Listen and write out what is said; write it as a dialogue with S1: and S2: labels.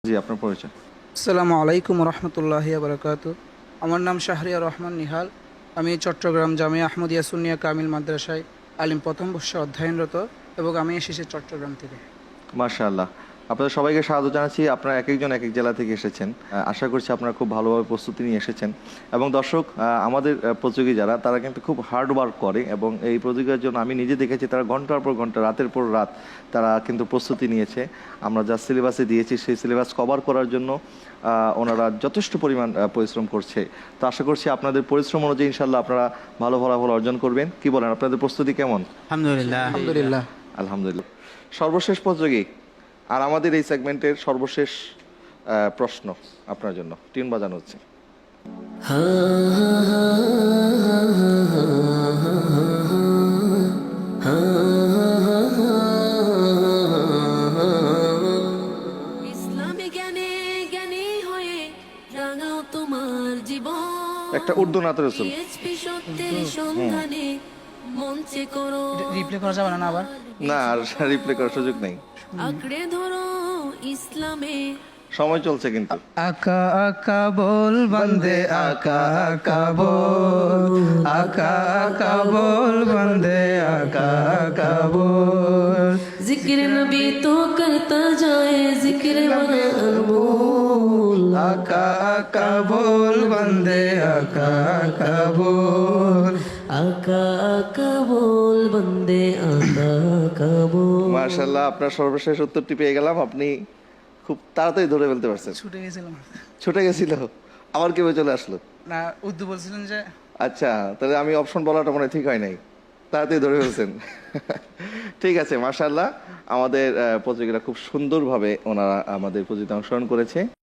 S1: জি, আপনার পরিচয়।
S2: আসসালামু আলাইকুম রহমতুল্লাহি বারাকাতু। আমার নাম শাহরিয়ার রহমান নিহাল। আমি চট্টগ্রাম জামিয়া আহমদিয়া সুন্নিয়া কামিল মাদ্রাসায় আলিম প্রথম বর্ষে অধ্যয়নরত এবং আমি এসেছি চট্টগ্রাম থেকে।
S1: মাশাআল্লাহ। আপনাদের সবাইকে স্বাগত জানাচ্ছি। আপনারা একেকজন একেক জেলা থেকে এসেছেন। আশা করছি আপনারা খুব ভালোভাবে প্রস্তুতি নিয়ে এসেছেন। এবং দর্শক, আমাদের প্রতিযোগী যারা তারা কিন্তু খুব হার্ড ওয়ার্ক করে এবং এই প্রতিযোগিতার জন্য আমি নিজে দেখেছি তারা ঘন্টার পর ঘন্টা, রাতের পর রাত তারা কিন্তু প্রস্তুতি নিয়েছে। আমরা যা সিলেবাসে দিয়েছি সেই সিলেবাস কভার করার জন্য ওনারা যথেষ্ট পরিমাণ পরিশ্রম করছে। তো আশা করছি আপনাদের পরিশ্রম অনুযায়ী ইনশাল্লাহ আপনারা ভালো ফলাফল অর্জন করবেন। কি বলেন, আপনাদের প্রস্তুতি কেমন?
S3: আলহামদুলিল্লাহ।
S2: আলহামদুলিল্লাহ।
S1: আলহামদুলিল্লাহ। সর্বশেষ প্রতিযোগী আর আমাদের এই সেগমেন্টের সর্বশেষ প্রশ্ন আপনার জন্য টিউন বাজানো হচ্ছে।
S4: ইসলামে জ্ঞানে জ্ঞানী হয়ে রাঙাও তোমার জীবন।
S1: একটা উর্দু নাত রসুল।
S4: PHP সত্যের সন্ধানে মঞ্চে করো
S2: রিপ্লে করা যাবে না আবার?
S1: না, আর রিপ্লে করার সুযোগ নেই,
S4: আঁকড়ে ধরো ইসলামে।
S1: সময় চলছে কিন্তু।
S2: আকা আকা বল বন্দে আকা আকা বল, আকা আকা বল বন্দে আকা আকা বল।
S4: जिक्र नबी तो करता जाए जिक्र अनमोल।
S2: আকা আকা বল বন্দে আকা আকা বল।
S4: आका आका बोल बंदे आका आका बोल।
S1: মাশাআল্লাহ, আপনার সর্বশেষ উত্তরটি পেয়ে গেলাম। আপনি খুব তাড়াতাড়ি ধরে ফেলতে পারছেন।
S2: ছুটে গেছিলাম
S1: ছুটে গেছিল, আবার কেউ চলে আসলো।
S2: না, উর্দু বলছিলেন যে।
S1: আচ্ছা, তাহলে আমি অপশন বলাটা মনে হয় ঠিক হয় নাই, তাড়াতাড়ি ধরে ফেলছেন। ঠিক আছে, মাশাআল্লাহ। আমাদের প্রতিযোগীরা খুব সুন্দরভাবে ওনারা আমাদের প্রতিযোগিতা অংশগ্রহণ করেছে।